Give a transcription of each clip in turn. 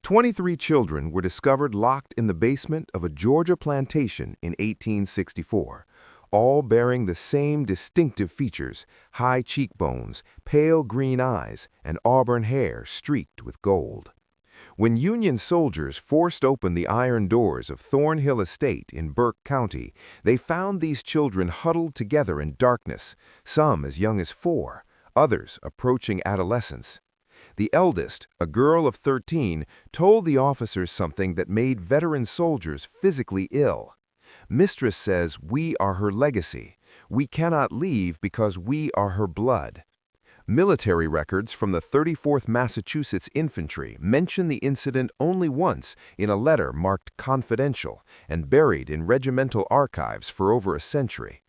23 children were discovered locked in the basement of a Georgia plantation in 1864, all bearing the same distinctive features: high cheekbones, pale green eyes, and auburn hair streaked with gold. When Union soldiers forced open the iron doors of Thornhill Estate in Burke County, they found these children huddled together in darkness, some as young as 4, others approaching adolescence. The eldest, a girl of 13, told the officers something that made veteran soldiers physically ill. "Mistress says we are her legacy. We cannot leave because we are her blood." Military records from the 34th Massachusetts Infantry mention the incident only once in a letter marked confidential and buried in regimental archives for over a century.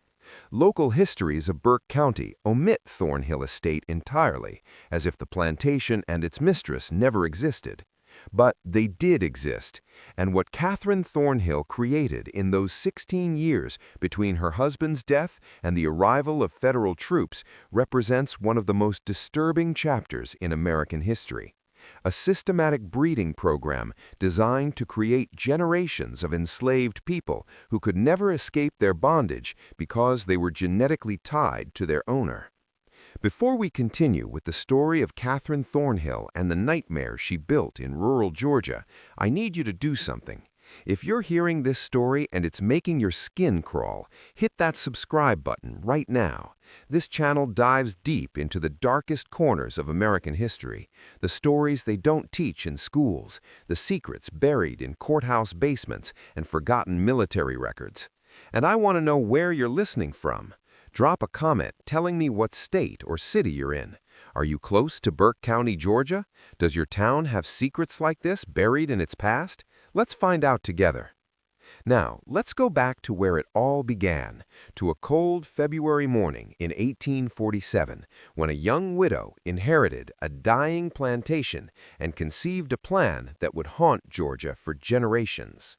Local histories of Burke County omit Thornhill Estate entirely, as if the plantation and its mistress never existed. But they did exist, and what Catherine Thornhill created in those 16 years between her husband's death and the arrival of federal troops represents one of the most disturbing chapters in American history. A systematic breeding program designed to create generations of enslaved people who could never escape their bondage because they were genetically tied to their owner. Before we continue with the story of Catherine Thornhill and the nightmare she built in rural Georgia, I need you to do something. If you're hearing this story and it's making your skin crawl, hit that subscribe button right now. This channel dives deep into the darkest corners of American history, the stories they don't teach in schools, the secrets buried in courthouse basements and forgotten military records. And I want to know where you're listening from. Drop a comment telling me what state or city you're in. Are you close to Burke County, Georgia? Does your town have secrets like this buried in its past? Let's find out together. Now, let's go back to where it all began, to a cold February morning in 1847, when a young widow inherited a dying plantation and conceived a plan that would haunt Georgia for generations.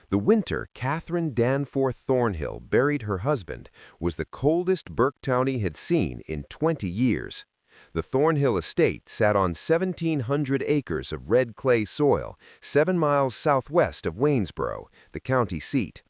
The winter Catherine Danforth Thornhill buried her husband was the coldest Burke County had seen in 20 years. The Thornhill estate sat on 1,700 acres of red clay soil, 7 miles southwest of Waynesboro, the county seat.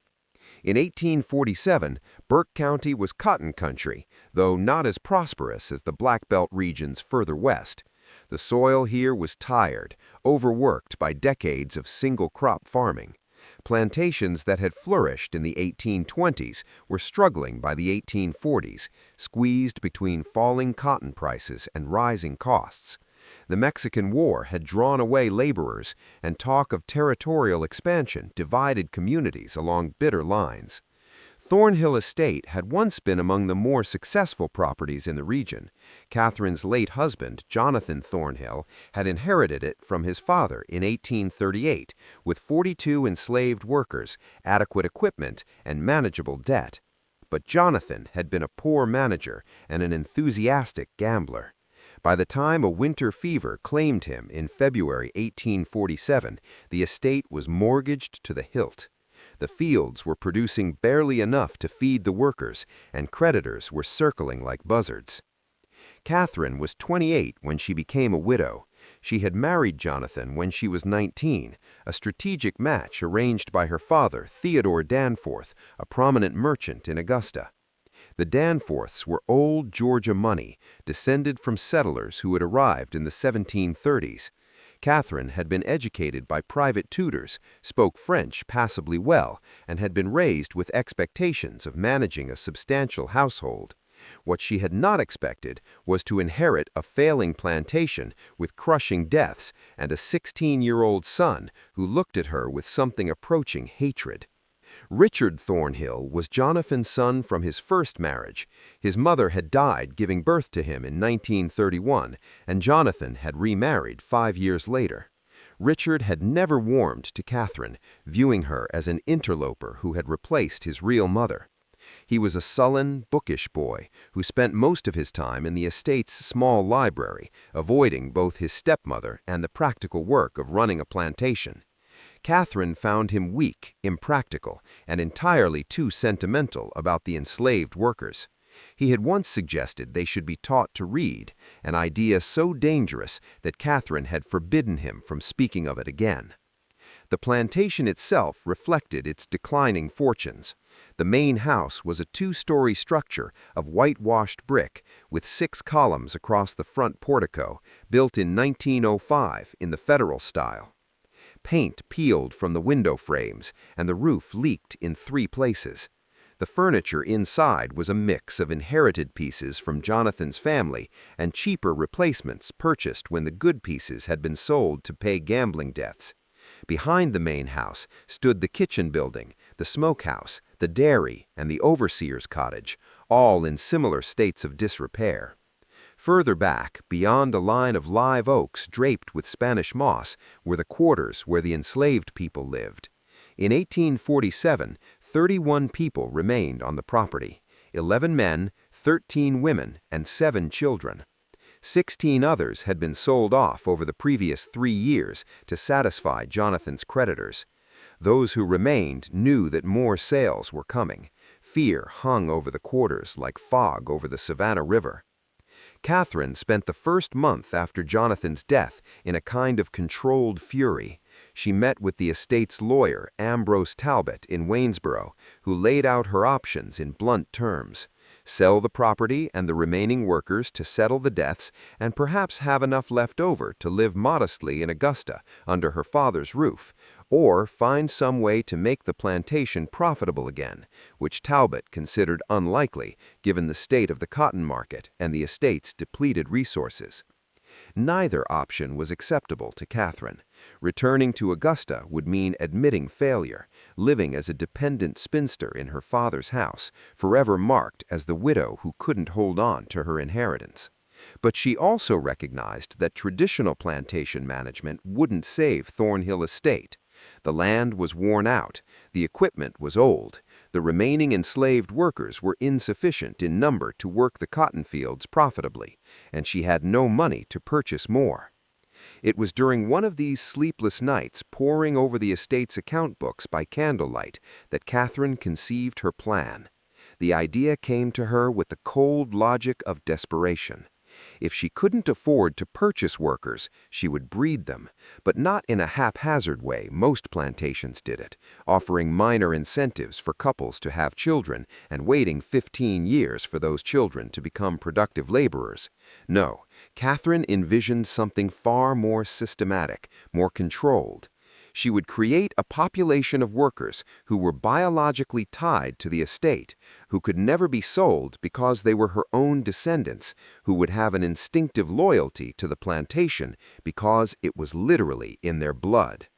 In 1847, Burke County was cotton country, though not as prosperous as the Black Belt regions further west. The soil here was tired, overworked by decades of single-crop farming. Plantations that had flourished in the 1820s were struggling by the 1840s, squeezed between falling cotton prices and rising costs. The Mexican War had drawn away laborers, and talk of territorial expansion divided communities along bitter lines. Thornhill Estate had once been among the more successful properties in the region. Catherine's late husband, Jonathan Thornhill, had inherited it from his father in 1838 with 42 enslaved workers, adequate equipment, and manageable debt. But Jonathan had been a poor manager and an enthusiastic gambler. By the time a winter fever claimed him in February 1847, the estate was mortgaged to the hilt. The fields were producing barely enough to feed the workers, and creditors were circling like buzzards. Catherine was 28 when she became a widow. She had married Jonathan when she was 19, a strategic match arranged by her father, Theodore Danforth, a prominent merchant in Augusta. The Danforths were old Georgia money, descended from settlers who had arrived in the 1730s. Catherine had been educated by private tutors, spoke French passably well, and had been raised with expectations of managing a substantial household. What she had not expected was to inherit a failing plantation with crushing debts and a 16-year-old son who looked at her with something approaching hatred. Richard Thornhill was Jonathan's son from his first marriage. His mother had died giving birth to him in 1931, and Jonathan had remarried 5 years later. Richard had never warmed to Catherine, viewing her as an interloper who had replaced his real mother. He was a sullen, bookish boy who spent most of his time in the estate's small library, avoiding both his stepmother and the practical work of running a plantation. Catherine found him weak, impractical, and entirely too sentimental about the enslaved workers. He had once suggested they should be taught to read, an idea so dangerous that Catherine had forbidden him from speaking of it again. The plantation itself reflected its declining fortunes. The main house was a two-story structure of whitewashed brick with 6 columns across the front portico, built in 1905 in the Federal style. Paint peeled from the window frames, and the roof leaked in 3 places. The furniture inside was a mix of inherited pieces from Jonathan's family and cheaper replacements purchased when the good pieces had been sold to pay gambling debts. Behind the main house stood the kitchen building, the smokehouse, the dairy, and the overseer's cottage, all in similar states of disrepair. Further back, beyond a line of live oaks draped with Spanish moss, were the quarters where the enslaved people lived. In 1847, 31 people remained on the property, 11 men, 13 women, and 7 children. 16 others had been sold off over the previous 3 years to satisfy Jonathan's creditors. Those who remained knew that more sales were coming. Fear hung over the quarters like fog over the Savannah River. Catherine spent the first month after Jonathan's death in a kind of controlled fury. She met with the estate's lawyer, Ambrose Talbot, in Waynesboro, who laid out her options in blunt terms. Sell the property and the remaining workers to settle the debts and perhaps have enough left over to live modestly in Augusta under her father's roof, or find some way to make the plantation profitable again, which Talbot considered unlikely given the state of the cotton market and the estate's depleted resources. Neither option was acceptable to Catherine. Returning to Augusta would mean admitting failure, living as a dependent spinster in her father's house, forever marked as the widow who couldn't hold on to her inheritance. But she also recognized that traditional plantation management wouldn't save Thornhill Estate. The land was worn out, the equipment was old, the remaining enslaved workers were insufficient in number to work the cotton fields profitably, and she had no money to purchase more. It was during one of these sleepless nights poring over the estate's account books by candlelight that Catherine conceived her plan. The idea came to her with the cold logic of desperation. If she couldn't afford to purchase workers, she would breed them, but not in a haphazard way most plantations did it, offering minor incentives for couples to have children and waiting 15 years for those children to become productive laborers. No, Catherine envisioned something far more systematic, more controlled. She would create a population of workers who were biologically tied to the estate, who could never be sold because they were her own descendants, who would have an instinctive loyalty to the plantation because it was literally in their blood.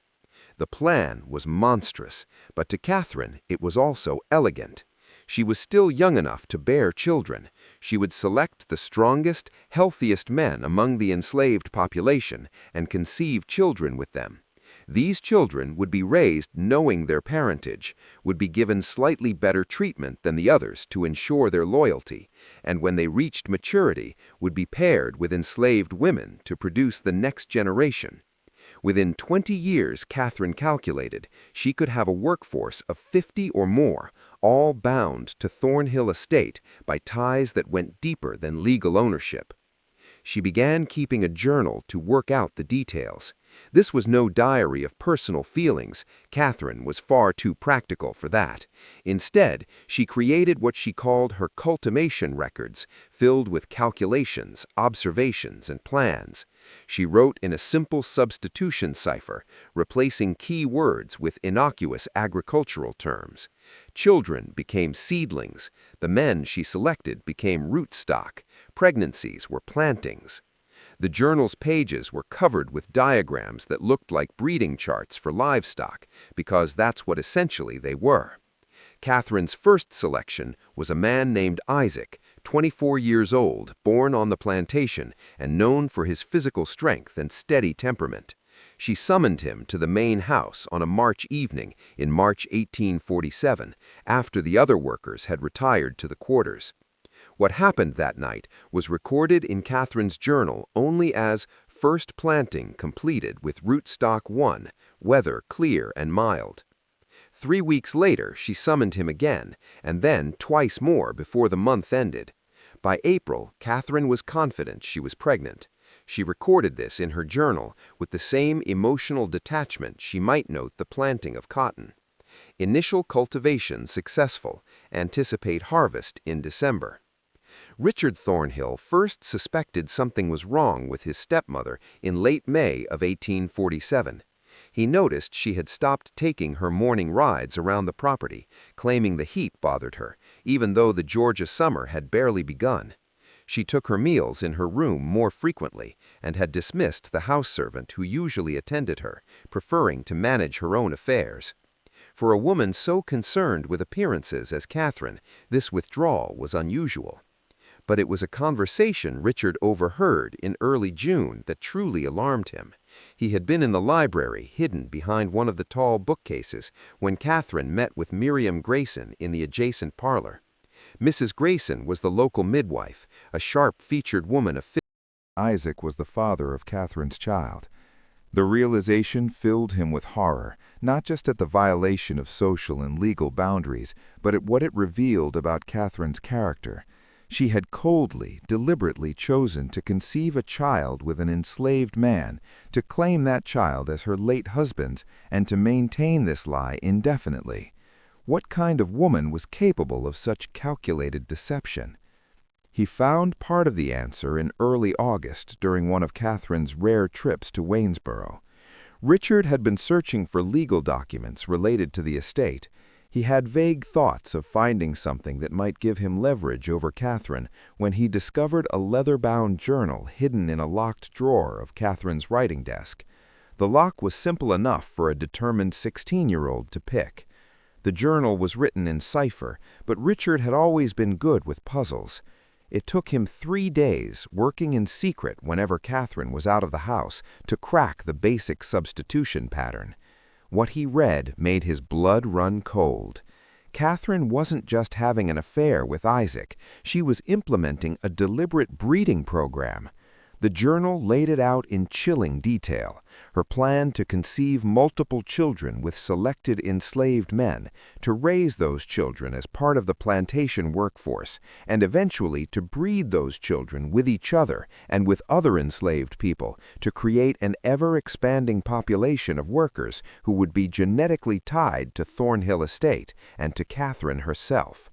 The plan was monstrous, but to Catherine it was also elegant. She was still young enough to bear children. She would select the strongest, healthiest men among the enslaved population and conceive children with them. These children would be raised knowing their parentage, would be given slightly better treatment than the others to ensure their loyalty, and when they reached maturity, would be paired with enslaved women to produce the next generation. Within 20 years, Catherine calculated, she could have a workforce of 50 or more, all bound to Thornhill Estate by ties that went deeper than legal ownership. She began keeping a journal to work out the details. This was no diary of personal feelings. Catherine was far too practical for that. Instead, she created what she called her cultivation records, filled with calculations, observations, and plans. She wrote in a simple substitution cipher, replacing key words with innocuous agricultural terms. Children became seedlings. The men she selected became rootstock. Pregnancies were plantings. The journal's pages were covered with diagrams that looked like breeding charts for livestock, because that's what essentially they were. Catherine's first selection was a man named Isaac, 24 years old, born on the plantation, and known for his physical strength and steady temperament. She summoned him to the main house on a March evening in March 1847, after the other workers had retired to the quarters. What happened that night was recorded in Catherine's journal only as first planting completed with rootstock 1, weather clear and mild. 3 weeks later, she summoned him again, and then twice more before the month ended. By April, Catherine was confident she was pregnant. She recorded this in her journal with the same emotional detachment she might note the planting of cotton. Initial cultivation successful. Anticipate harvest in December. Richard Thornhill first suspected something was wrong with his stepmother in late May of 1847. He noticed she had stopped taking her morning rides around the property, claiming the heat bothered her, even though the Georgia summer had barely begun. She took her meals in her room more frequently and had dismissed the house servant who usually attended her, preferring to manage her own affairs. For a woman so concerned with appearances as Catherine, this withdrawal was unusual. But it was a conversation Richard overheard in early June that truly alarmed him. He had been in the library, hidden behind one of the tall bookcases, when Catherine met with Miriam Grayson in the adjacent parlor. Mrs. Grayson was the local midwife, a sharp-featured woman of 50. Isaac was the father of Catherine's child. The realization filled him with horror, not just at the violation of social and legal boundaries, but at what it revealed about Catherine's character. She had coldly, deliberately chosen to conceive a child with an enslaved man, to claim that child as her late husband's, and to maintain this lie indefinitely. What kind of woman was capable of such calculated deception? He found part of the answer in early August during one of Catherine's rare trips to Waynesboro. Richard had been searching for legal documents related to the estate. He had vague thoughts of finding something that might give him leverage over Catherine when he discovered a leather-bound journal hidden in a locked drawer of Catherine's writing desk. The lock was simple enough for a determined 16-year-old to pick. The journal was written in cipher, but Richard had always been good with puzzles. It took him 3 days, working in secret whenever Catherine was out of the house, to crack the basic substitution pattern. What he read made his blood run cold. Catherine wasn't just having an affair with Isaac, she was implementing a deliberate breeding program. The journal laid it out in chilling detail. Her plan to conceive multiple children with selected enslaved men, to raise those children as part of the plantation workforce, and eventually to breed those children with each other and with other enslaved people to create an ever-expanding population of workers who would be genetically tied to Thornhill Estate and to Catherine herself.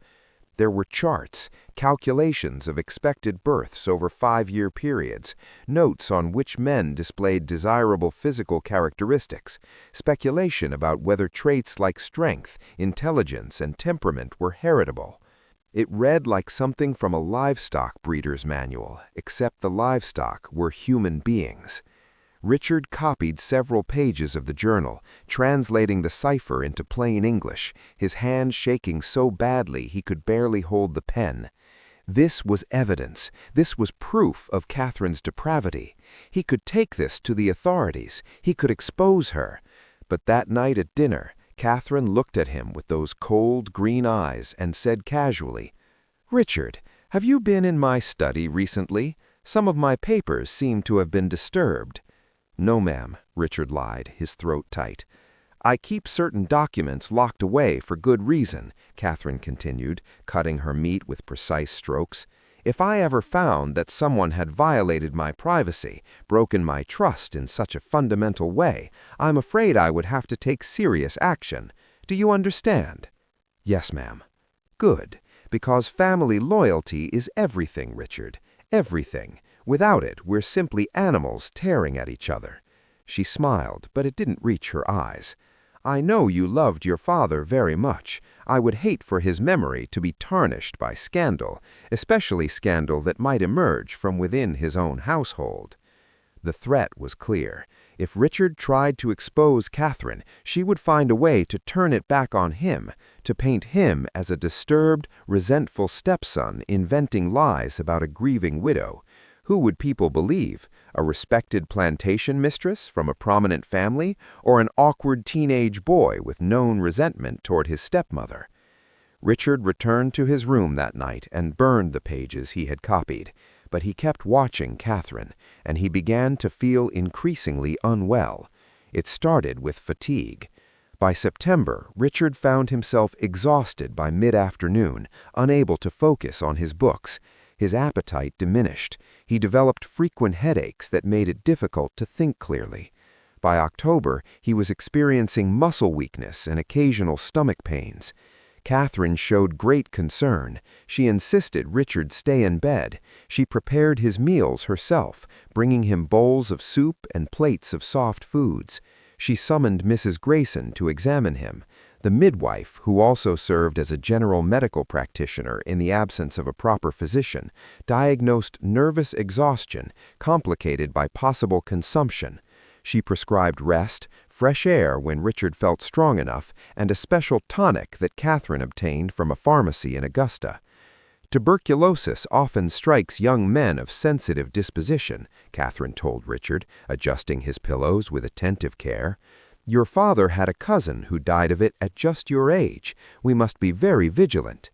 There were charts, calculations of expected births over 5-year periods, notes on which men displayed desirable physical characteristics, speculation about whether traits like strength, intelligence, and temperament were heritable. It read like something from a livestock breeder's manual, except the livestock were human beings. Richard copied several pages of the journal, translating the cipher into plain English, his hand shaking so badly he could barely hold the pen. This was evidence. This was proof of Catherine's depravity. He could take this to the authorities. He could expose her. But that night at dinner, Catherine looked at him with those cold green eyes and said casually, "Richard, have you been in my study recently? Some of my papers seem to have been disturbed." "No, ma'am," Richard lied, his throat tight. "I keep certain documents locked away for good reason," Catherine continued, cutting her meat with precise strokes. "If I ever found that someone had violated my privacy, broken my trust in such a fundamental way, I'm afraid I would have to take serious action. Do you understand?" "Yes, ma'am." "Good, because family loyalty is everything, Richard. Everything. Without it, we're simply animals tearing at each other." She smiled, but it didn't reach her eyes. "I know you loved your father very much. I would hate for his memory to be tarnished by scandal, especially scandal that might emerge from within his own household." The threat was clear. If Richard tried to expose Catherine, she would find a way to turn it back on him, to paint him as a disturbed, resentful stepson inventing lies about a grieving widow. Who would people believe? A respected plantation mistress from a prominent family, or an awkward teenage boy with known resentment toward his stepmother? Richard returned to his room that night and burned the pages he had copied, but he kept watching Catherine, and he began to feel increasingly unwell. It started with fatigue. By September, Richard found himself exhausted by mid-afternoon, unable to focus on his books. His appetite diminished. He developed frequent headaches that made it difficult to think clearly. By October, he was experiencing muscle weakness and occasional stomach pains. Catherine showed great concern. She insisted Richard stay in bed. She prepared his meals herself, bringing him bowls of soup and plates of soft foods. She summoned Mrs. Grayson to examine him. The midwife, who also served as a general medical practitioner in the absence of a proper physician, diagnosed nervous exhaustion complicated by possible consumption. She prescribed rest, fresh air when Richard felt strong enough, and a special tonic that Catherine obtained from a pharmacy in Augusta. Tuberculosis often strikes young men of sensitive disposition, Catherine told Richard, adjusting his pillows with attentive care. Your father had a cousin who died of it at just your age. We must be very vigilant.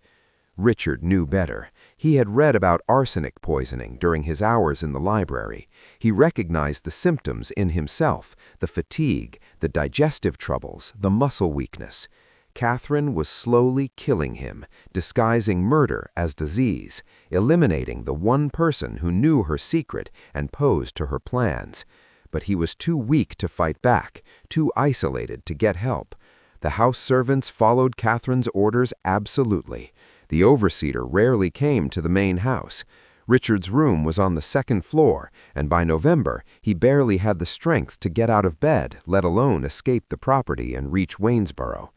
Richard knew better. He had read about arsenic poisoning during his hours in the library. He recognized the symptoms in himself, the fatigue, the digestive troubles, the muscle weakness. Catherine was slowly killing him, disguising murder as disease, eliminating the one person who knew her secret and posed to her plans. But he was too weak to fight back, too isolated to get help. The house servants followed Catherine's orders absolutely. The overseer rarely came to the main house. Richard's room was on the second floor, and by November, he barely had the strength to get out of bed, let alone escape the property and reach Waynesboro.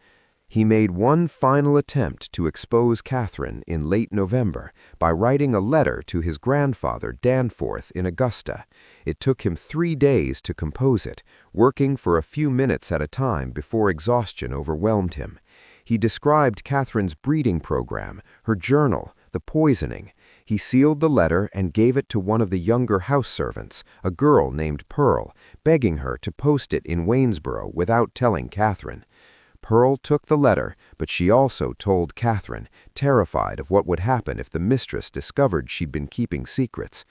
He made one final attempt to expose Catherine in late November by writing a letter to his grandfather Danforth in Augusta. It took him 3 days to compose it, working for a few minutes at a time before exhaustion overwhelmed him. He described Catherine's breeding program, her journal, the poisoning. He sealed the letter and gave it to one of the younger house servants, a girl named Pearl, begging her to post it in Waynesboro without telling Catherine. Pearl took the letter, but she also told Catherine, terrified of what would happen if the mistress discovered she'd been keeping secrets.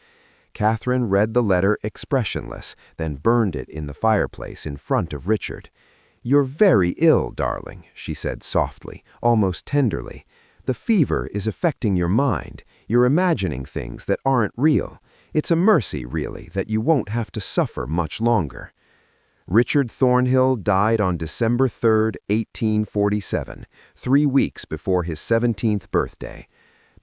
Catherine read the letter expressionless, then burned it in the fireplace in front of Richard. "You're very ill, darling," she said softly, almost tenderly. "The fever is affecting your mind. You're imagining things that aren't real. It's a mercy, really, that you won't have to suffer much longer." Richard Thornhill died on December 3, 1847, 3 weeks before his 17th birthday.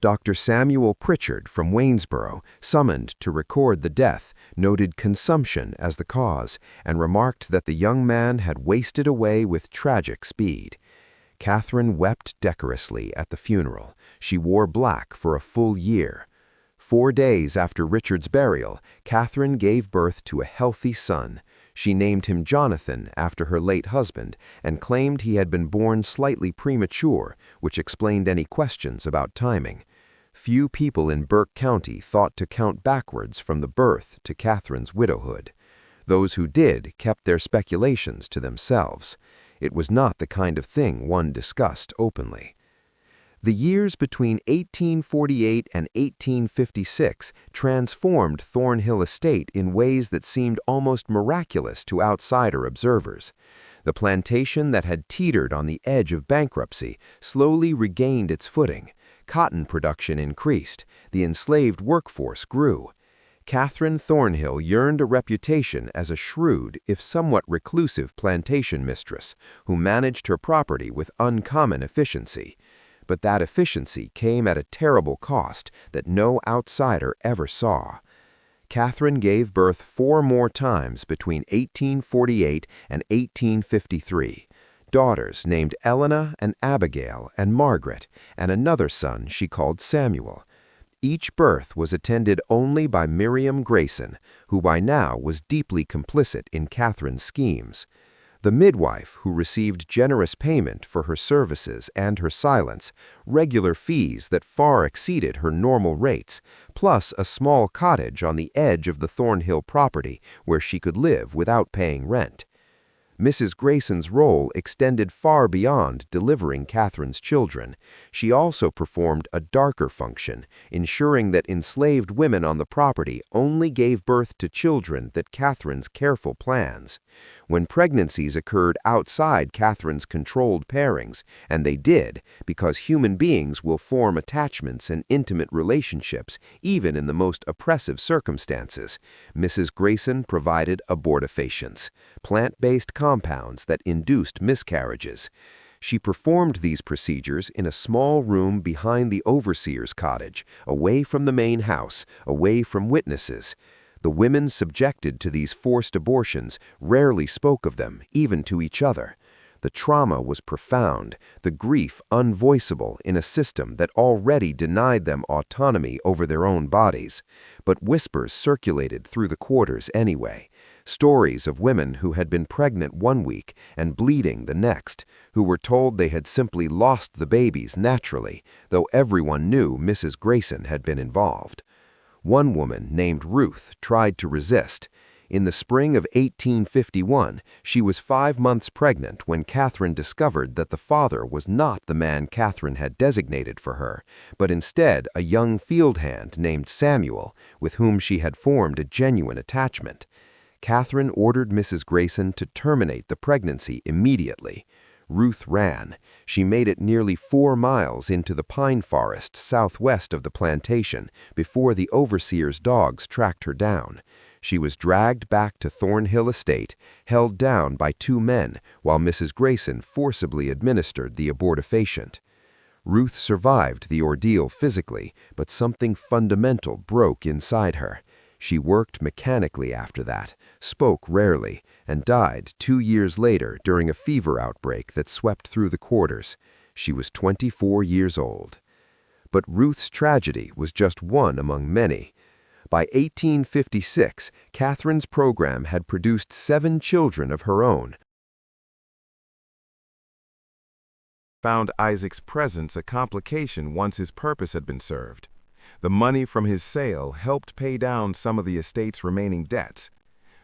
Dr. Samuel Pritchard from Waynesboro, summoned to record the death, noted consumption as the cause and remarked that the young man had wasted away with tragic speed. Catherine wept decorously at the funeral. She wore black for a full year. 4 days after Richard's burial, Catherine gave birth to a healthy son. She named him Jonathan after her late husband and claimed he had been born slightly premature, which explained any questions about timing. Few people in Burke County thought to count backwards from the birth to Catherine's widowhood. Those who did kept their speculations to themselves. It was not the kind of thing one discussed openly. The years between 1848 and 1856 transformed Thornhill Estate in ways that seemed almost miraculous to outsider observers. The plantation that had teetered on the edge of bankruptcy slowly regained its footing. Cotton production increased. The enslaved workforce grew. Catherine Thornhill yearned a reputation as a shrewd, if somewhat reclusive plantation mistress who managed her property with uncommon efficiency. But that efficiency came at a terrible cost that no outsider ever saw. Catherine gave birth 4 more times between 1848 and 1853, daughters named Elena and Abigail and Margaret, and another son she called Samuel. Each birth was attended only by Miriam Grayson, who by now was deeply complicit in Catherine's schemes. The midwife, who received generous payment for her services and her silence, regular fees that far exceeded her normal rates, plus a small cottage on the edge of the Thornhill property where she could live without paying rent. Mrs. Grayson's role extended far beyond delivering Catherine's children. She also performed a darker function, ensuring that enslaved women on the property only gave birth to children that Catherine's careful plans. When pregnancies occurred outside Catherine's controlled pairings, and they did, because human beings will form attachments and intimate relationships even in the most oppressive circumstances, Mrs. Grayson provided abortifacients, plant-based compounds that induced miscarriages. She performed these procedures in a small room behind the overseer's cottage, away from the main house, away from witnesses. The women subjected to these forced abortions rarely spoke of them, even to each other. The trauma was profound, the grief unvoiceable in a system that already denied them autonomy over their own bodies. But whispers circulated through the quarters anyway. Stories of women who had been pregnant one week and bleeding the next, who were told they had simply lost the babies naturally, though everyone knew Mrs. Grayson had been involved. One woman named Ruth tried to resist. In the spring of 1851, she was 5 months pregnant when Catherine discovered that the father was not the man Catherine had designated for her, but instead a young field hand named Samuel, with whom she had formed a genuine attachment. Catherine ordered Mrs. Grayson to terminate the pregnancy immediately. Ruth ran. She made it nearly 4 miles into the pine forest southwest of the plantation before the overseer's dogs tracked her down. She was dragged back to Thornhill Estate, held down by 2 men, while Mrs. Grayson forcibly administered the abortifacient. Ruth survived the ordeal physically, but something fundamental broke inside her. She worked mechanically after that, spoke rarely, and died 2 years later during a fever outbreak that swept through the quarters. She was 24 years old. But Ruth's tragedy was just one among many. By 1856, Catherine's program had produced 7 children of her own. Found Isaac's presence a complication once his purpose had been served. The money from his sale helped pay down some of the estate's remaining debts.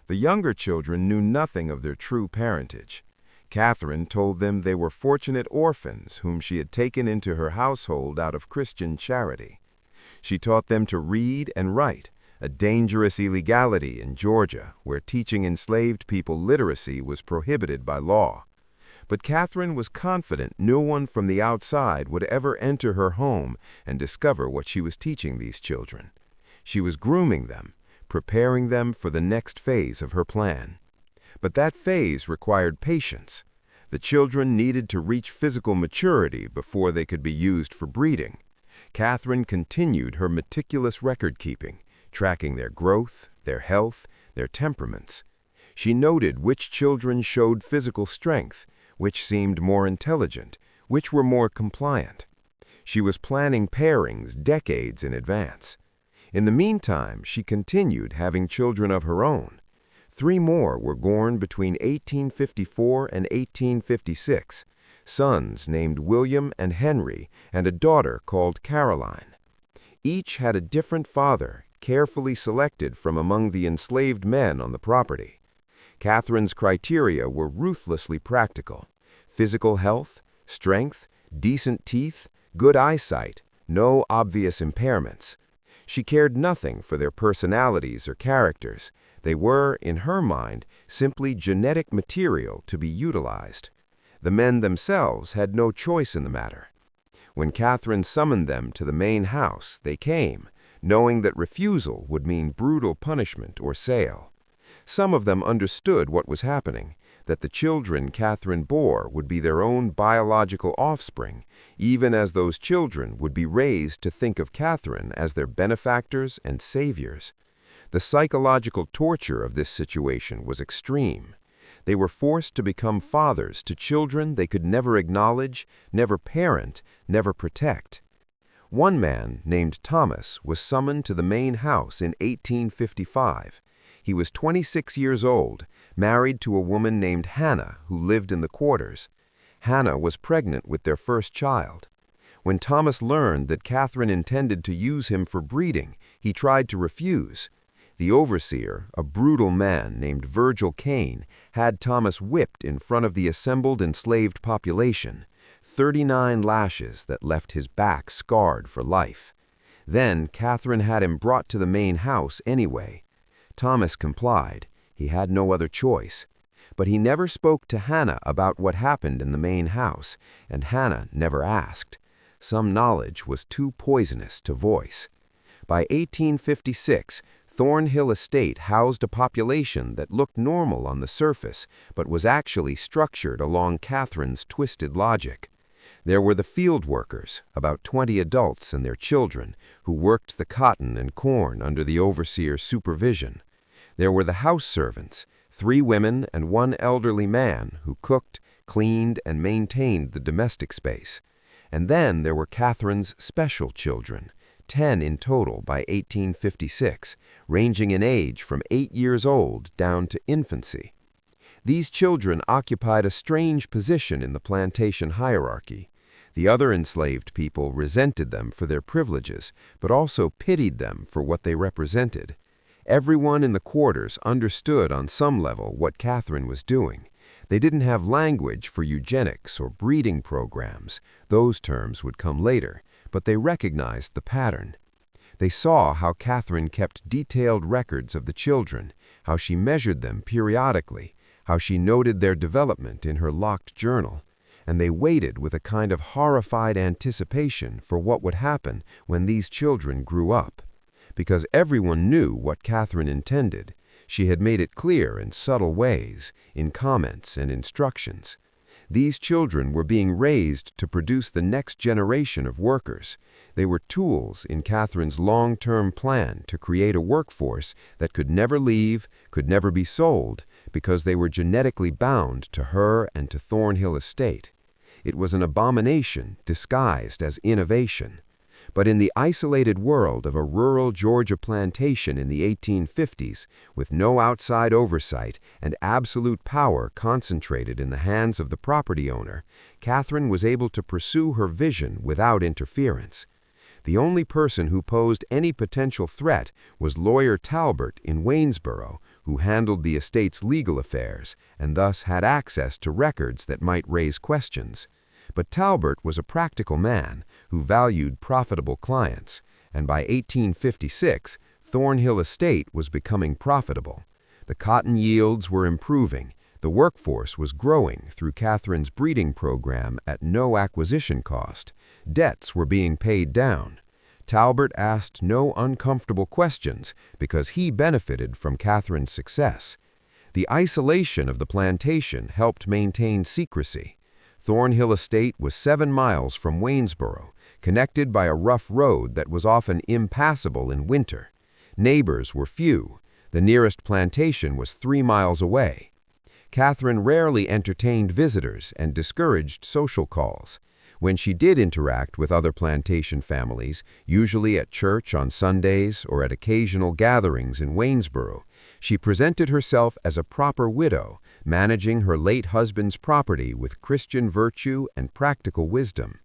The younger children knew nothing of their true parentage. Catherine told them they were fortunate orphans whom she had taken into her household out of Christian charity. She taught them to read and write, a dangerous illegality in Georgia, where teaching enslaved people literacy was prohibited by law. But Catherine was confident no one from the outside would ever enter her home and discover what she was teaching these children. She was grooming them, preparing them for the next phase of her plan. But that phase required patience. The children needed to reach physical maturity before they could be used for breeding. Catherine continued her meticulous record-keeping, tracking their growth, their health, their temperaments. She noted which children showed physical strength, which seemed more intelligent, which were more compliant. She was planning pairings decades in advance. In the meantime, she continued having children of her own. 3 more were born between 1854 and 1856, sons named William and Henry, and a daughter called Caroline. Each had a different father, carefully selected from among the enslaved men on the property. Catherine's criteria were ruthlessly practical: physical health, strength, decent teeth, good eyesight, no obvious impairments. She cared nothing for their personalities or characters. They were, in her mind, simply genetic material to be utilized. The men themselves had no choice in the matter. When Catherine summoned them to the main house, they came, knowing that refusal would mean brutal punishment or sale. Some of them understood what was happening, that the children Catherine bore would be their own biological offspring, even as those children would be raised to think of Catherine as their benefactors and saviors. The psychological torture of this situation was extreme. They were forced to become fathers to children they could never acknowledge, never parent, never protect. One man, named Thomas, was summoned to the main house in 1855. He was 26 years old, married to a woman named Hannah who lived in the quarters. Hannah was pregnant with their first child. When Thomas learned that Catherine intended to use him for breeding, he tried to refuse. The overseer, a brutal man named Virgil Kane, had Thomas whipped in front of the assembled enslaved population, 39 lashes that left his back scarred for life. Then Catherine had him brought to the main house anyway. Thomas complied. He had no other choice. But he never spoke to Hannah about what happened in the main house, and Hannah never asked. Some knowledge was too poisonous to voice. By 1856, Thornhill Estate housed a population that looked normal on the surface, but was actually structured along Catherine's twisted logic. There were the field workers, about 20 adults and their children, who worked the cotton and corn under the overseer's supervision. There were the house servants, 3 women and 1 elderly man who cooked, cleaned, and maintained the domestic space. And then there were Catherine's special children, 10 in total by 1856, ranging in age from 8 years old down to infancy. These children occupied a strange position in the plantation hierarchy. The other enslaved people resented them for their privileges, but also pitied them for what they represented. Everyone in the quarters understood on some level what Catherine was doing. They didn't have language for eugenics or breeding programs. Those terms would come later, but they recognized the pattern. They saw how Catherine kept detailed records of the children, how she measured them periodically, how she noted their development in her locked journal, and they waited with a kind of horrified anticipation for what would happen when these children grew up. Because everyone knew what Catherine intended, she had made it clear in subtle ways, in comments and instructions. These children were being raised to produce the next generation of workers. They were tools in Catherine's long-term plan to create a workforce that could never leave, could never be sold, because they were genetically bound to her and to Thornhill Estate. It was an abomination disguised as innovation. But in the isolated world of a rural Georgia plantation in the 1850s, with no outside oversight and absolute power concentrated in the hands of the property owner, Catherine was able to pursue her vision without interference. The only person who posed any potential threat was lawyer Talbert in Waynesboro, who handled the estate's legal affairs and thus had access to records that might raise questions. But Talbert was a practical man who valued profitable clients, and by 1856, Thornhill Estate was becoming profitable. The cotton yields were improving. The workforce was growing through Catherine's breeding program at no acquisition cost. Debts were being paid down. Talbert asked no uncomfortable questions because he benefited from Catherine's success. The isolation of the plantation helped maintain secrecy. Thornhill Estate was 7 miles from Waynesboro, connected by a rough road that was often impassable in winter. Neighbors were few. The nearest plantation was 3 miles away. Catherine rarely entertained visitors and discouraged social calls. When she did interact with other plantation families, usually at church on Sundays or at occasional gatherings in Waynesboro, she presented herself as a proper widow, managing her late husband's property with Christian virtue and practical wisdom.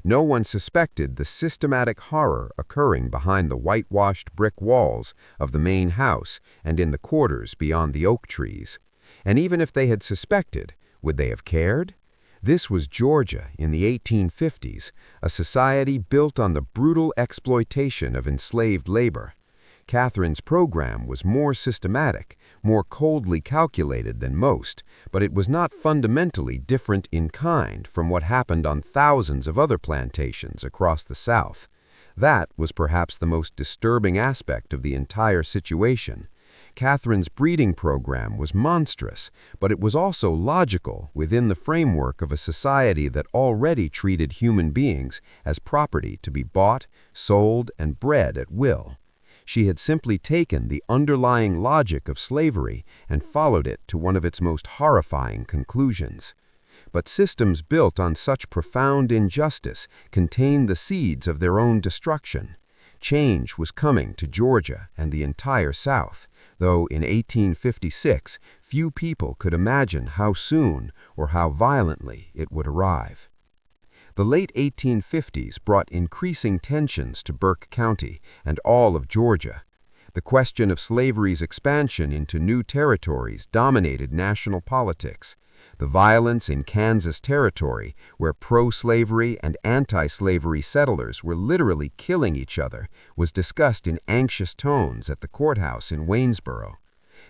No one suspected the systematic horror occurring behind the whitewashed brick walls of the main house and in the quarters beyond the oak trees. And even if they had suspected, would they have cared? This was Georgia in the 1850s, a society built on the brutal exploitation of enslaved labor. Catherine's program was more systematic, more coldly calculated than most, but it was not fundamentally different in kind from what happened on thousands of other plantations across the South. That was perhaps the most disturbing aspect of the entire situation. Catherine's breeding program was monstrous, but it was also logical within the framework of a society that already treated human beings as property to be bought, sold, and bred at will. She had simply taken the underlying logic of slavery and followed it to one of its most horrifying conclusions. But systems built on such profound injustice contained the seeds of their own destruction. Change was coming to Georgia and the entire South, though in 1856 few people could imagine how soon or how violently it would arrive. The late 1850s brought increasing tensions to Burke County and all of Georgia. The question of slavery's expansion into new territories dominated national politics. The violence in Kansas Territory, where pro-slavery and anti-slavery settlers were literally killing each other, was discussed in anxious tones at the courthouse in Waynesboro.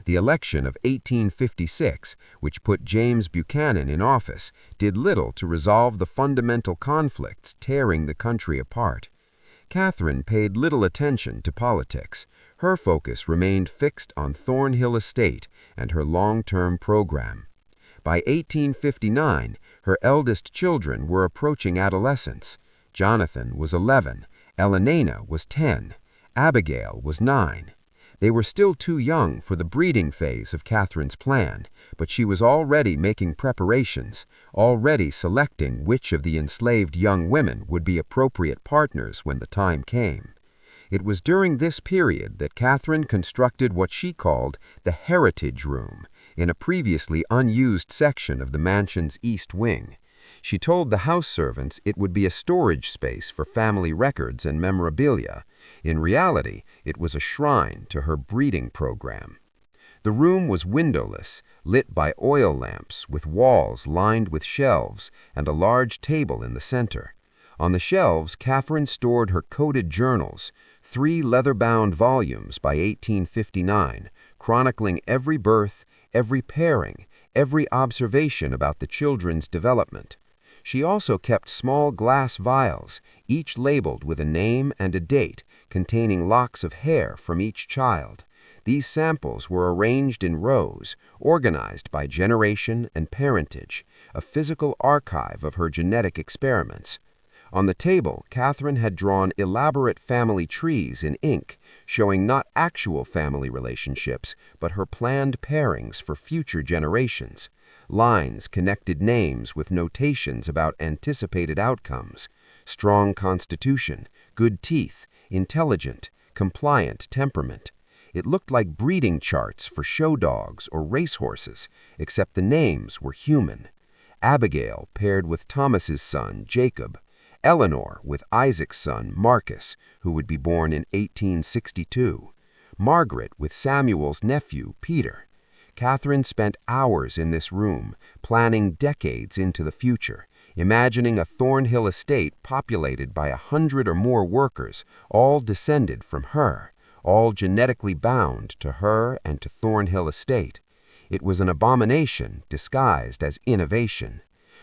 The election of 1856, which put James Buchanan in office, did little to resolve the fundamental conflicts tearing the country apart. Catherine paid little attention to politics. Her focus remained fixed on Thornhill Estate and her long-term program. By 1859, her eldest children were approaching adolescence. Jonathan was 11, Elenina was 10, Abigail was 9. They were still too young for the breeding phase of Catherine's plan, but she was already making preparations, already selecting which of the enslaved young women would be appropriate partners when the time came. It was during this period that Catherine constructed what she called the Heritage Room, in a previously unused section of the mansion's east wing. She told the house servants it would be a storage space for family records and memorabilia. In reality, it was a shrine to her breeding program. The room was windowless, lit by oil lamps, with walls lined with shelves and a large table in the center. On the shelves, Catherine stored her coded journals, 3 leather-bound volumes by 1859, chronicling every birth, every pairing, every observation about the children's development. She also kept small glass vials, each labeled with a name and a date, containing locks of hair from each child. These samples were arranged in rows, organized by generation and parentage, a physical archive of her genetic experiments. On the table, Catherine had drawn elaborate family trees in ink, showing not actual family relationships, but her planned pairings for future generations. Lines connected names with notations about anticipated outcomes: strong constitution, good teeth, intelligent, compliant temperament. It looked like breeding charts for show dogs or racehorses, except the names were human. Abigail paired with Thomas's son, Jacob. Eleanor with Isaac's son, Marcus, who would be born in 1862. Margaret with Samuel's nephew, Peter. Catherine spent hours in this room, planning decades into the future, imagining a Thornhill estate populated by 100 or more workers, all descended from her, all genetically bound to her and to Thornhill estate. It was an abomination disguised as innovation.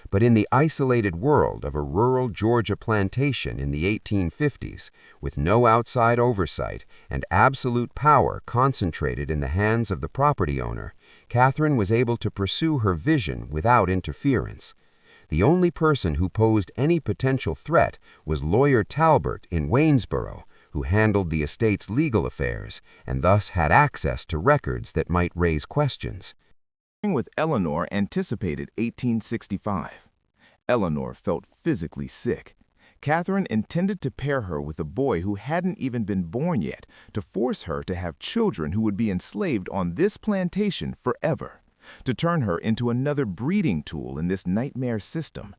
But in the isolated world of a rural Georgia plantation in the 1850s, with no outside oversight and absolute power concentrated in the hands of the property owner, Catherine was able to pursue her vision without interference. The only person who posed any potential threat was lawyer Talbert in Waynesboro, who handled the estate's legal affairs and thus had access to records that might raise questions. With Eleanor anticipated 1865. Eleanor felt physically sick. Catherine intended to pair her with a boy who hadn't even been born yet, to force her to have children who would be enslaved on this plantation forever, to turn her into another breeding tool in this nightmare system.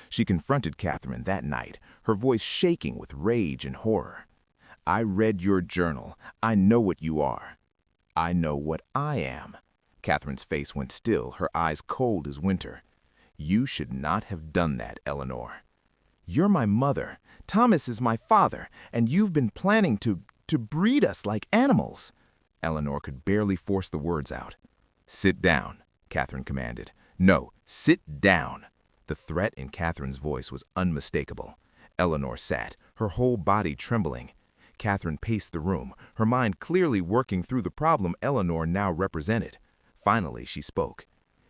She confronted Catherine that night, her voice shaking with rage and horror. "I read your journal. I know what you are. I know what I am." Catherine's face went still, her eyes cold as winter. "You should not have done that, Eleanor. You're my mother. Thomas is my father, and you've been planning to breed us like animals." Eleanor could barely force the words out. "Sit down," Catherine commanded. "No, sit down." The threat in Catherine's voice was unmistakable. Eleanor sat, her whole body trembling. Catherine paced the room, her mind clearly working through the problem Eleanor now represented. Finally, she spoke.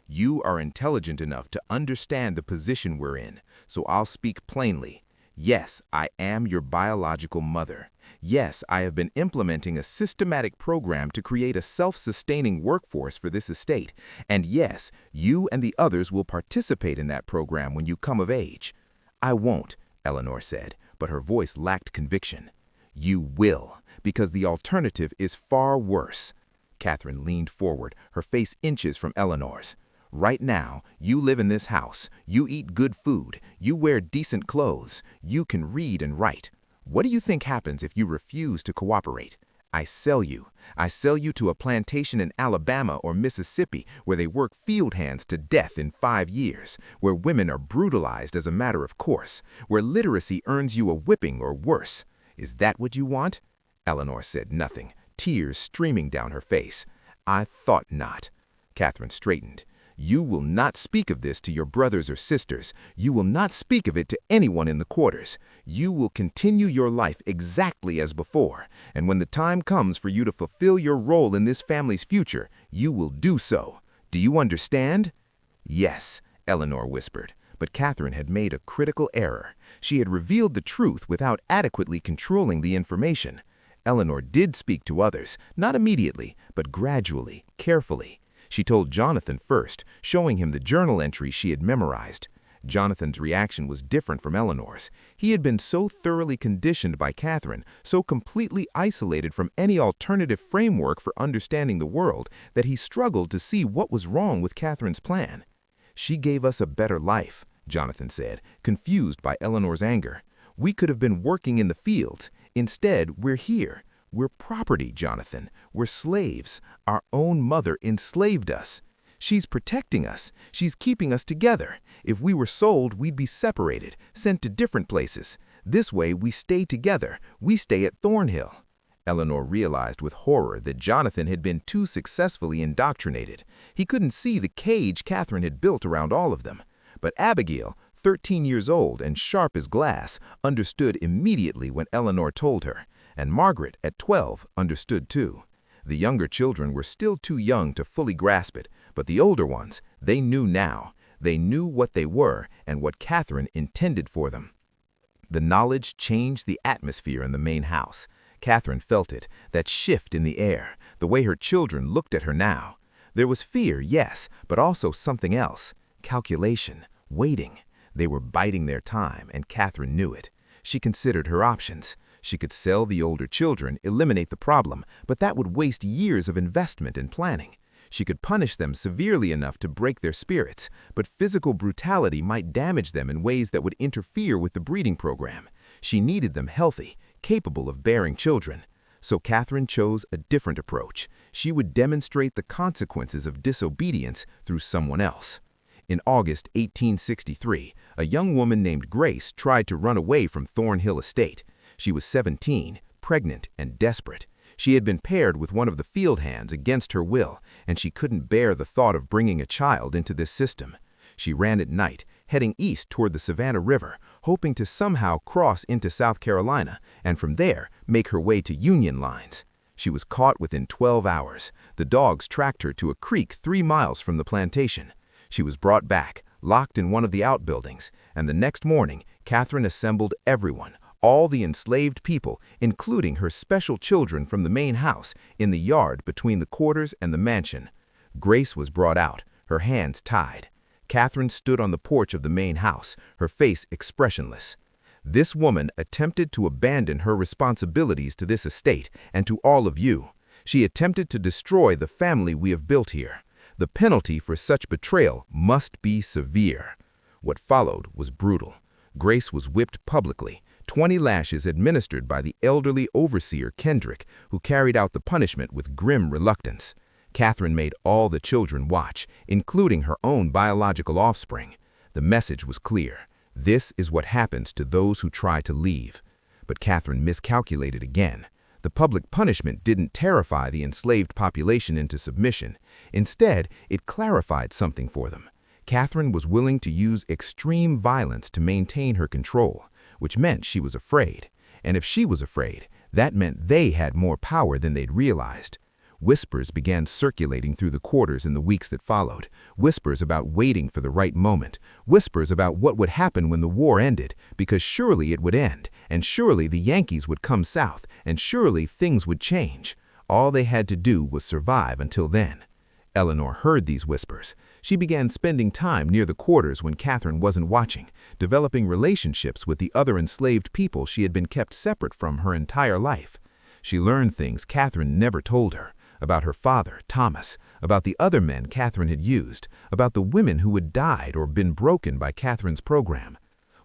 "You are intelligent enough to understand the position we're in, so I'll speak plainly. Yes, I am your biological mother. Yes, I have been implementing a systematic program to create a self-sustaining workforce for this estate. And yes, you and the others will participate in that program when you come of age." "I won't," Eleanor said, but her voice lacked conviction. "You will, because the alternative is far worse." Catherine leaned forward, her face inches from Eleanor's. "Right now, you live in this house, you eat good food, you wear decent clothes, you can read and write. What do you think happens if you refuse to cooperate? I sell you. I sell you to a plantation in Alabama or Mississippi where they work field hands to death in 5 years, where women are brutalized as a matter of course, where literacy earns you a whipping or worse. Is that what you want?" Eleanor said nothing, tears streaming down her face. "I thought not." Catherine straightened. "You will not speak of this to your brothers or sisters. You will not speak of it to anyone in the quarters. You will continue your life exactly as before, and when the time comes for you to fulfill your role in this family's future, you will do so. Do you understand?" "Yes," Eleanor whispered, but Catherine had made a critical error. She had revealed the truth without adequately controlling the information. Eleanor did speak to others, not immediately, but gradually, carefully. She told Jonathan first, showing him the journal entry she had memorized. Jonathan's reaction was different from Eleanor's. He had been so thoroughly conditioned by Catherine, so completely isolated from any alternative framework for understanding the world, that he struggled to see what was wrong with Catherine's plan. "She gave us a better life," Jonathan said, confused by Eleanor's anger. "We could have been working in the fields. Instead, we're here. We're property, Jonathan. We're slaves. Our own mother enslaved us. She's protecting us. She's keeping us together. If we were sold, we'd be separated, sent to different places. This way, we stay together. We stay at Thornhill." Eleanor realized with horror that Jonathan had been too successfully indoctrinated. He couldn't see the cage Catherine had built around all of them. But Abigail, 13 years old and sharp as glass, understood immediately when Eleanor told her. And Margaret, at 12, understood too. The younger children were still too young to fully grasp it, but the older ones, they knew now. They knew what they were and what Catherine intended for them. The knowledge changed the atmosphere in the main house. Catherine felt it, that shift in the air, the way her children looked at her now. There was fear, yes, but also something else. Calculation, waiting. They were biding their time, and Catherine knew it. She considered her options. She could sell the older children, eliminate the problem, but that would waste years of investment and planning. She could punish them severely enough to break their spirits, but physical brutality might damage them in ways that would interfere with the breeding program. She needed them healthy, capable of bearing children. So Catherine chose a different approach. She would demonstrate the consequences of disobedience through someone else. In August 1863, a young woman named Grace tried to run away from Thornhill Estate. She was 17, pregnant, and desperate. She had been paired with one of the field hands against her will, and she couldn't bear the thought of bringing a child into this system. She ran at night, heading east toward the Savannah River, hoping to somehow cross into South Carolina, and from there make her way to Union lines. She was caught within 12 hours. The dogs tracked her to a creek 3 miles from the plantation. She was brought back, locked in one of the outbuildings, and the next morning, Catherine assembled everyone, all the enslaved people, including her special children from the main house, in the yard between the quarters and the mansion. Grace was brought out, her hands tied. Catherine stood on the porch of the main house, her face expressionless. This woman attempted to abandon her responsibilities to this estate and to all of you. She attempted to destroy the family we have built here. The penalty for such betrayal must be severe. What followed was brutal. Grace was whipped publicly, 20 lashes administered by the elderly overseer Kendrick, who carried out the punishment with grim reluctance. Catherine made all the children watch, including her own biological offspring. The message was clear. This is what happens to those who try to leave. But Catherine miscalculated again. The public punishment didn't terrify the enslaved population into submission. Instead, it clarified something for them. Catherine was willing to use extreme violence to maintain her control, which meant she was afraid. And if she was afraid, that meant they had more power than they'd realized. Whispers began circulating through the quarters in the weeks that followed. Whispers about waiting for the right moment. Whispers about what would happen when the war ended, because surely it would end, and surely the Yankees would come south, and surely things would change. All they had to do was survive until then. Eleanor heard these whispers. She began spending time near the quarters when Catherine wasn't watching, developing relationships with the other enslaved people she had been kept separate from her entire life. She learned things Catherine never told her, about her father, Thomas, about the other men Catherine had used, about the women who had died or been broken by Catherine's program.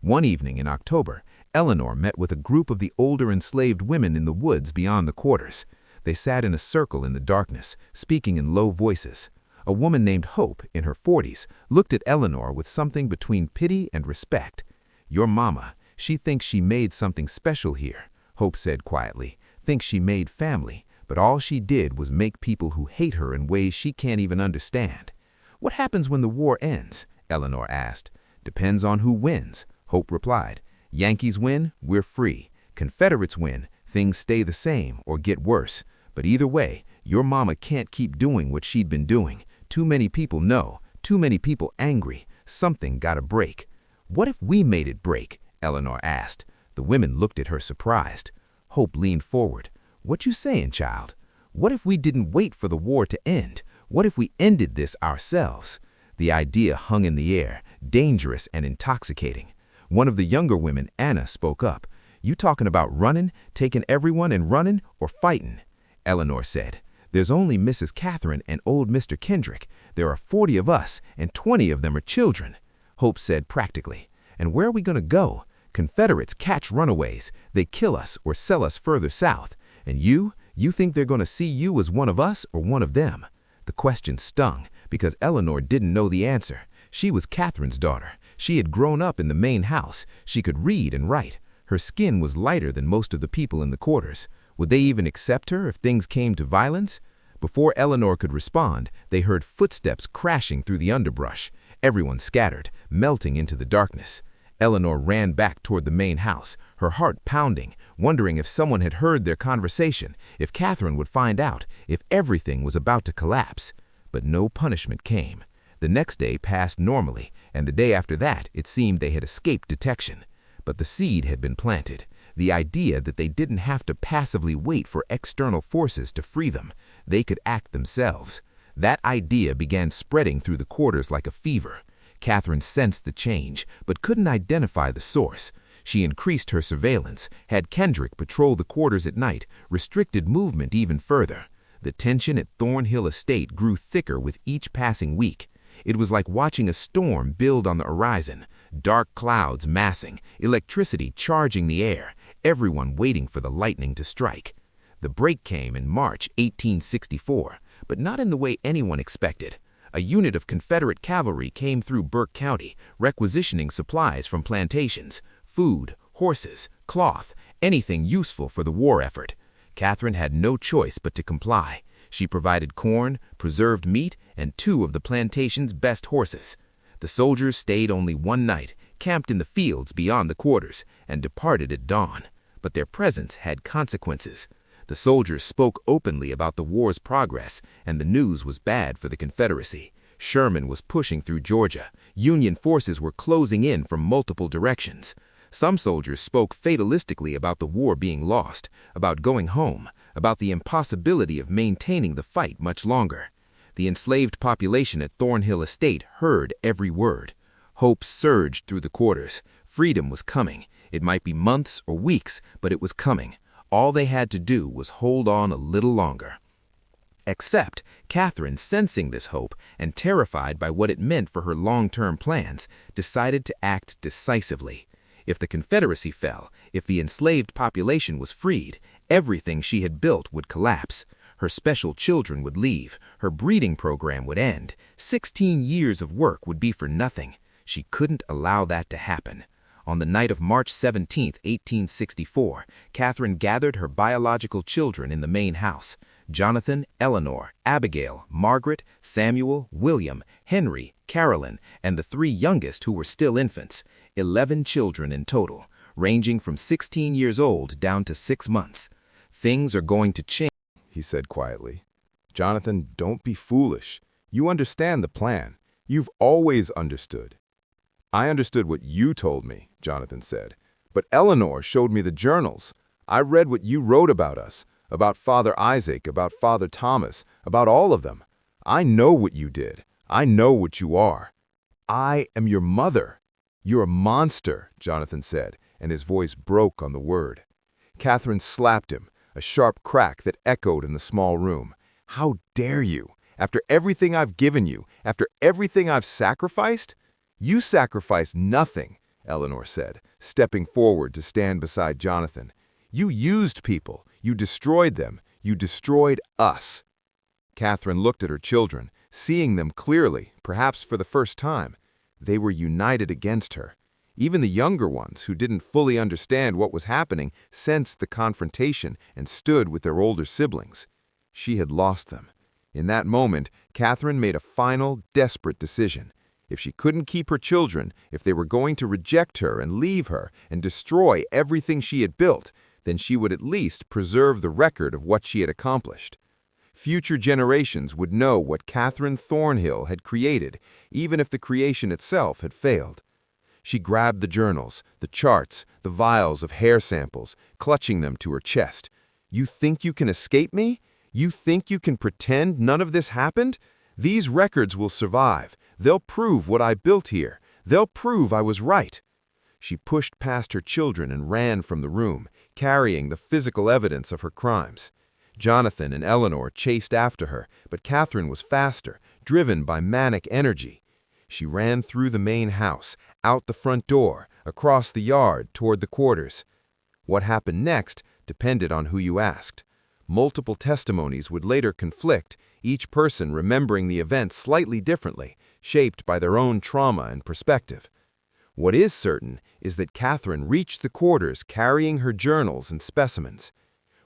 One evening in October, Eleanor met with a group of the older enslaved women in the woods beyond the quarters. They sat in a circle in the darkness, speaking in low voices. A woman named Hope, in her 40s, looked at Eleanor with something between pity and respect. "Your mama, she thinks she made something special here," Hope said quietly. "Thinks she made family, but all she did was make people who hate her in ways she can't even understand." "What happens when the war ends?" Eleanor asked. "Depends on who wins," Hope replied. "Yankees win, we're free. Confederates win, things stay the same or get worse. But either way, your mama can't keep doing what she'd been doing. Too many people know, too many people angry. Something gotta break." "What if we made it break?" Eleanor asked. The women looked at her surprised. Hope leaned forward. "What you saying, child? What if we didn't wait for the war to end? What if we ended this ourselves?" The idea hung in the air, dangerous and intoxicating. One of the younger women, Anna, spoke up. "You talking about running, taking everyone and running, or fighting?" Eleanor said, "There's only Mrs. Catherine and old Mr. Kendrick. There are 40 of us, and 20 of them are children." Hope said practically, "And where are we going to go? Confederates catch runaways. They kill us or sell us further south. And you think they're going to see you as one of us or one of them?" The question stung because Eleanor didn't know the answer. She was Catherine's daughter. She had grown up in the main house. She could read and write. Her skin was lighter than most of the people in the quarters. Would they even accept her if things came to violence? Before Eleanor could respond, they heard footsteps crashing through the underbrush. Everyone scattered, melting into the darkness. Eleanor ran back toward the main house, her heart pounding, wondering if someone had heard their conversation, if Catherine would find out, if everything was about to collapse. But no punishment came. The next day passed normally, and the day after that it seemed they had escaped detection. But the seed had been planted, the idea that they didn't have to passively wait for external forces to free them. They could act themselves. That idea began spreading through the quarters like a fever. Catherine sensed the change, but couldn't identify the source. She increased her surveillance, had Kendrick patrol the quarters at night, restricted movement even further. The tension at Thornhill Estate grew thicker with each passing week. It was like watching a storm build on the horizon, dark clouds massing, electricity charging the air, everyone waiting for the lightning to strike. The break came in March 1864, but not in the way anyone expected. A unit of Confederate cavalry came through Burke County, requisitioning supplies from plantations, food, horses, cloth, anything useful for the war effort. Catherine had no choice but to comply. She provided corn, preserved meat, and 2 of the plantation's best horses. The soldiers stayed only one night, camped in the fields beyond the quarters, and departed at dawn. But their presence had consequences. The soldiers spoke openly about the war's progress, and the news was bad for the Confederacy. Sherman was pushing through Georgia. Union forces were closing in from multiple directions. Some soldiers spoke fatalistically about the war being lost, about going home, about the impossibility of maintaining the fight much longer. The enslaved population at Thornhill Estate heard every word. Hope surged through the quarters. Freedom was coming. It might be months or weeks, but it was coming. All they had to do was hold on a little longer. Except Catherine, sensing this hope and terrified by what it meant for her long-term plans, decided to act decisively. If the Confederacy fell, if the enslaved population was freed, everything she had built would collapse. Her special children would leave. Her breeding program would end. 16 years of work would be for nothing. She couldn't allow that to happen. On the night of March 17, 1864, Catherine gathered her biological children in the main house: Jonathan, Eleanor, Abigail, Margaret, Samuel, William, Henry, Carolyn, and the 3 youngest who were still infants, 11 children in total, ranging from 16 years old down to 6 months. "Things are going to change," he said quietly. "Jonathan, don't be foolish. You understand the plan. You've always understood." "I understood what you told me," Jonathan said. "But Eleanor showed me the journals. I read what you wrote about us, about Father Isaac, about Father Thomas, about all of them. I know what you did. I know what you are. I am your mother." "You're a monster," Jonathan said, and his voice broke on the word. Catherine slapped him, a sharp crack that echoed in the small room. "How dare you? After everything I've given you, after everything I've sacrificed?" "You sacrificed nothing," Eleanor said, stepping forward to stand beside Jonathan. "You used people. You destroyed them. You destroyed us." Catherine looked at her children, seeing them clearly, perhaps for the first time. They were united against her. Even the younger ones, who didn't fully understand what was happening, sensed the confrontation and stood with their older siblings. She had lost them. In that moment, Catherine made a final, desperate decision. If she couldn't keep her children, if they were going to reject her and leave her and destroy everything she had built, then she would at least preserve the record of what she had accomplished. Future generations would know what Catherine Thornhill had created, even if the creation itself had failed. She grabbed the journals, the charts, the vials of hair samples, clutching them to her chest. "You think you can escape me? You think you can pretend none of this happened? These records will survive. They'll prove what I built here. They'll prove I was right." She pushed past her children and ran from the room, carrying the physical evidence of her crimes. Jonathan and Eleanor chased after her, but Catherine was faster, driven by manic energy. She ran through the main house, out the front door, across the yard, toward the quarters. What happened next depended on who you asked. Multiple testimonies would later conflict, each person remembering the event slightly differently, shaped by their own trauma and perspective. What is certain is that Catherine reached the quarters carrying her journals and specimens.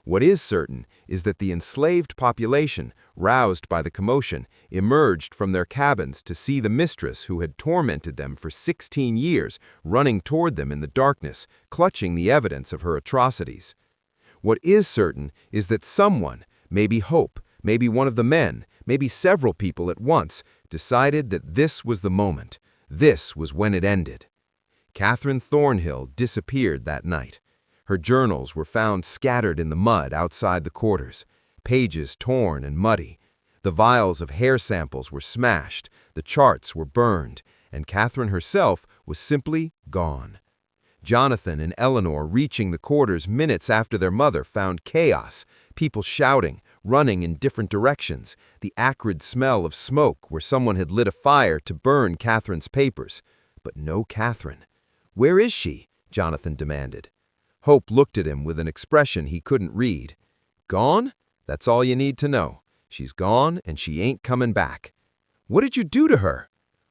What is certain is that the enslaved population, roused by the commotion, emerged from their cabins to see the mistress who had tormented them for 16 years running toward them in the darkness, clutching the evidence of her atrocities. What is certain is that someone, maybe Hope, maybe one of the men, maybe several people at once, decided that this was the moment. This was when it ended. Catherine Thornhill disappeared that night. Her journals were found scattered in the mud outside the quarters, pages torn and muddy. The vials of hair samples were smashed, the charts were burned, and Catherine herself was simply gone. Jonathan and Eleanor, reaching the quarters minutes after their mother, found chaos, people shouting, running in different directions, the acrid smell of smoke where someone had lit a fire to burn Catherine's papers. But no Catherine. "Where is she?" Jonathan demanded. Hope looked at him with an expression he couldn't read. "Gone? That's all you need to know. She's gone and she ain't coming back." "What did you do to her?"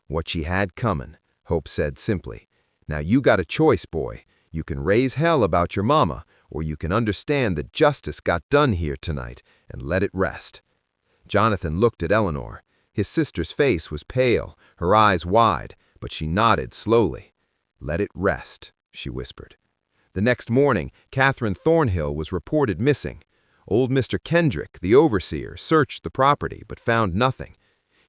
"What she had coming," Hope said simply. "Now you got a choice, boy. You can raise hell about your mama, or you can understand that justice got done here tonight and let it rest." Jonathan looked at Eleanor. His sister's face was pale, her eyes wide, but she nodded slowly. "Let it rest," she whispered. The next morning, Catherine Thornhill was reported missing. Old Mr. Kendrick, the overseer, searched the property but found nothing.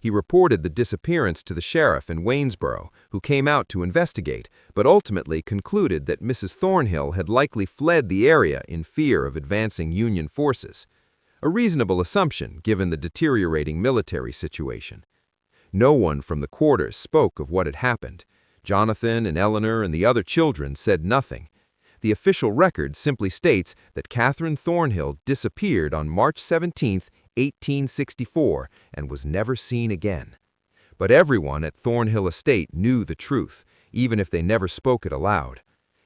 He reported the disappearance to the sheriff in Waynesboro, who came out to investigate, but ultimately concluded that Mrs. Thornhill had likely fled the area in fear of advancing Union forces. A reasonable assumption, given the deteriorating military situation. No one from the quarters spoke of what had happened. Jonathan and Eleanor and the other children said nothing. The official record simply states that Catherine Thornhill disappeared on March 17, 1864, and was never seen again. But everyone at Thornhill Estate knew the truth, even if they never spoke it aloud.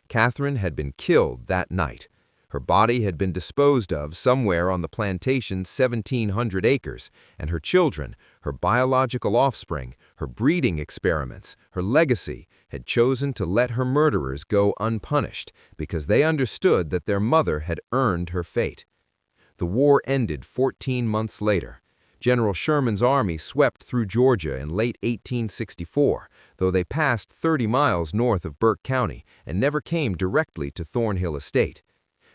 Catherine had been killed that night. Her body had been disposed of somewhere on the plantation's 1,700 acres, and her children, her biological offspring, her breeding experiments, her legacy, had chosen to let her murderers go unpunished because they understood that their mother had earned her fate. The war ended 14 months later. General Sherman's army swept through Georgia in late 1864, though they passed 30 miles north of Burke County and never came directly to Thornhill Estate.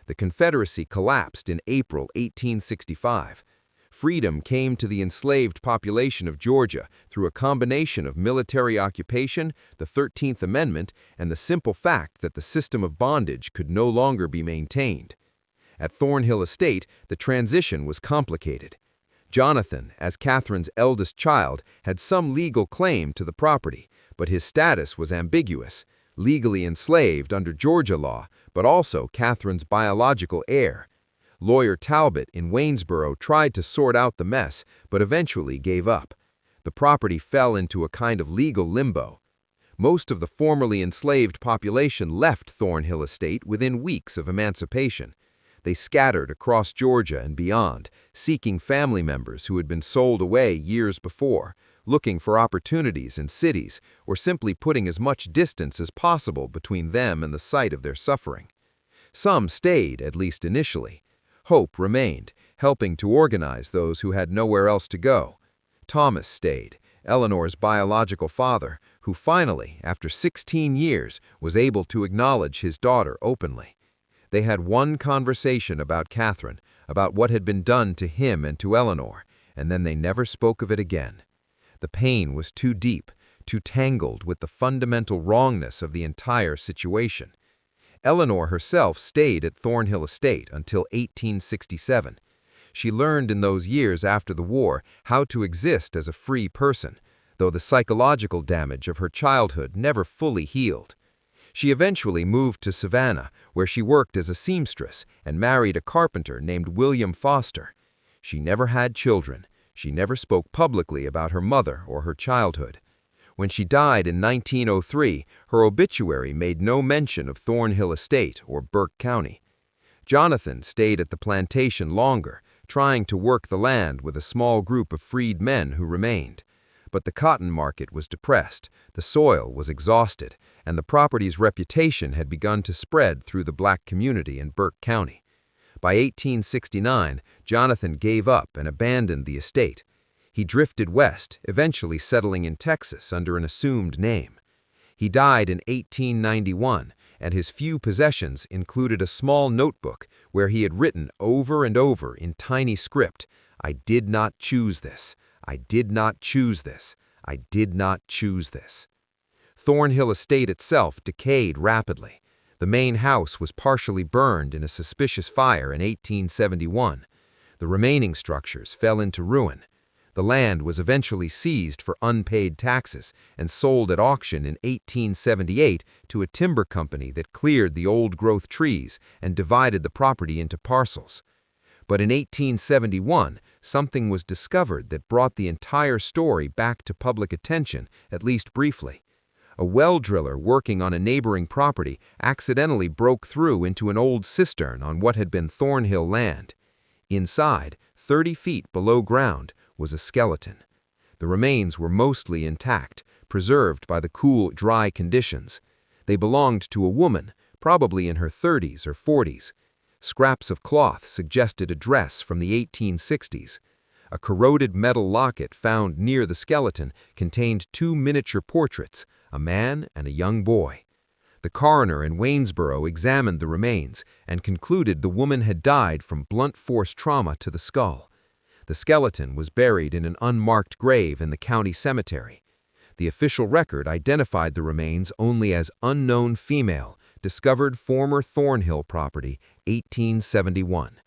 The Confederacy collapsed in April 1865. Freedom came to the enslaved population of Georgia through a combination of military occupation, the 13th Amendment, and the simple fact that the system of bondage could no longer be maintained. At Thornhill Estate, the transition was complicated. Jonathan, as Catherine's eldest child, had some legal claim to the property, but his status was ambiguous, legally enslaved under Georgia law, but also Catherine's biological heir. Lawyer Talbot in Waynesboro tried to sort out the mess, but eventually gave up. The property fell into a kind of legal limbo. Most of the formerly enslaved population left Thornhill Estate within weeks of emancipation. They scattered across Georgia and beyond, seeking family members who had been sold away years before, looking for opportunities in cities, or simply putting as much distance as possible between them and the site of their suffering. Some stayed, at least initially. Hope remained, helping to organize those who had nowhere else to go. Thomas stayed, Eleanor's biological father, who finally, after 16 years, was able to acknowledge his daughter openly. They had one conversation about Catherine, about what had been done to him and to Eleanor, and then they never spoke of it again. The pain was too deep, too tangled with the fundamental wrongness of the entire situation. Eleanor herself stayed at Thornhill Estate until 1867. She learned in those years after the war how to exist as a free person, though the psychological damage of her childhood never fully healed. She eventually moved to Savannah, where she worked as a seamstress and married a carpenter named William Foster. She never had children. She never spoke publicly about her mother or her childhood. When she died in 1903, her obituary made no mention of Thornhill Estate or Burke County. Jonathan stayed at the plantation longer, trying to work the land with a small group of freed men who remained. But the cotton market was depressed, the soil was exhausted, and the property's reputation had begun to spread through the black community in Burke County. By 1869, Jonathan gave up and abandoned the estate. He drifted west, eventually settling in Texas under an assumed name. He died in 1891, and his few possessions included a small notebook where he had written over and over in tiny script, "I did not choose this. I did not choose this. I did not choose this." Thornhill Estate itself decayed rapidly. The main house was partially burned in a suspicious fire in 1871. The remaining structures fell into ruin. The land was eventually seized for unpaid taxes and sold at auction in 1878 to a timber company that cleared the old-growth trees and divided the property into parcels. But in 1871, something was discovered that brought the entire story back to public attention, at least briefly. A well driller working on a neighboring property accidentally broke through into an old cistern on what had been Thornhill land. Inside, 30 feet below ground, was a skeleton. The remains were mostly intact, preserved by the cool, dry conditions. They belonged to a woman, probably in her 30s or 40s. Scraps of cloth suggested a dress from the 1860s. A corroded metal locket found near the skeleton contained 2 miniature portraits, a man and a young boy. The coroner in Waynesboro examined the remains and concluded the woman had died from blunt force trauma to the skull. The skeleton was buried in an unmarked grave in the county cemetery. The official record identified the remains only as unknown female, discovered former Thornhill property, 1871.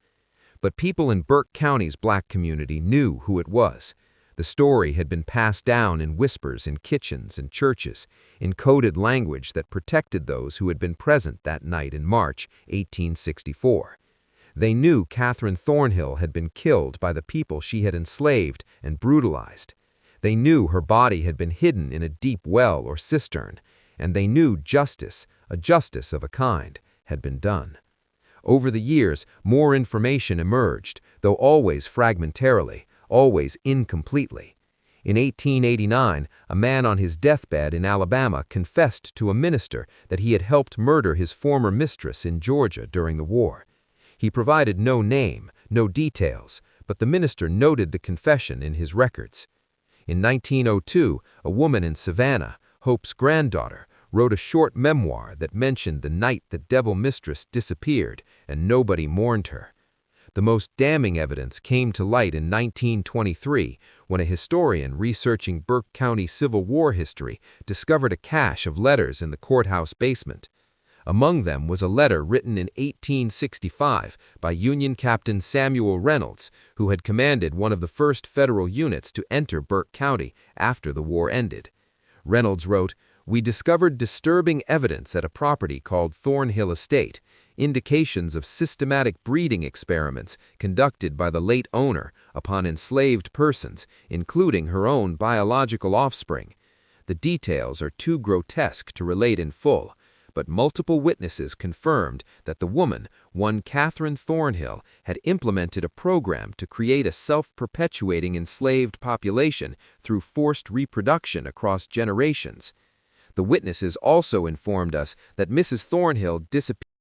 But people in Burke County's black community knew who it was. The story had been passed down in whispers in kitchens and churches, in coded language that protected those who had been present that night in March 1864. They knew Catherine Thornhill had been killed by the people she had enslaved and brutalized. They knew her body had been hidden in a deep well or cistern, and they knew justice, a justice of a kind, had been done. Over the years, more information emerged, though always fragmentarily, always incompletely. In 1889, a man on his deathbed in Alabama confessed to a minister that he had helped murder his former mistress in Georgia during the war. He provided no name, no details, but the minister noted the confession in his records. In 1902, a woman in Savannah, Hope's granddaughter, wrote a short memoir that mentioned the night the devil mistress disappeared and nobody mourned her. The most damning evidence came to light in 1923 when a historian researching Burke County Civil War history discovered a cache of letters in the courthouse basement. Among them was a letter written in 1865 by Union Captain Samuel Reynolds, who had commanded one of the first federal units to enter Burke County after the war ended. Reynolds wrote, "We discovered disturbing evidence at a property called Thornhill Estate, indications of systematic breeding experiments conducted by the late owner upon enslaved persons, including her own biological offspring. The details are too grotesque to relate in full, but multiple witnesses confirmed that the woman, one Catherine Thornhill, had implemented a program to create a self-perpetuating enslaved population through forced reproduction across generations. The witnesses also informed us that Mrs. Thornhill disappeared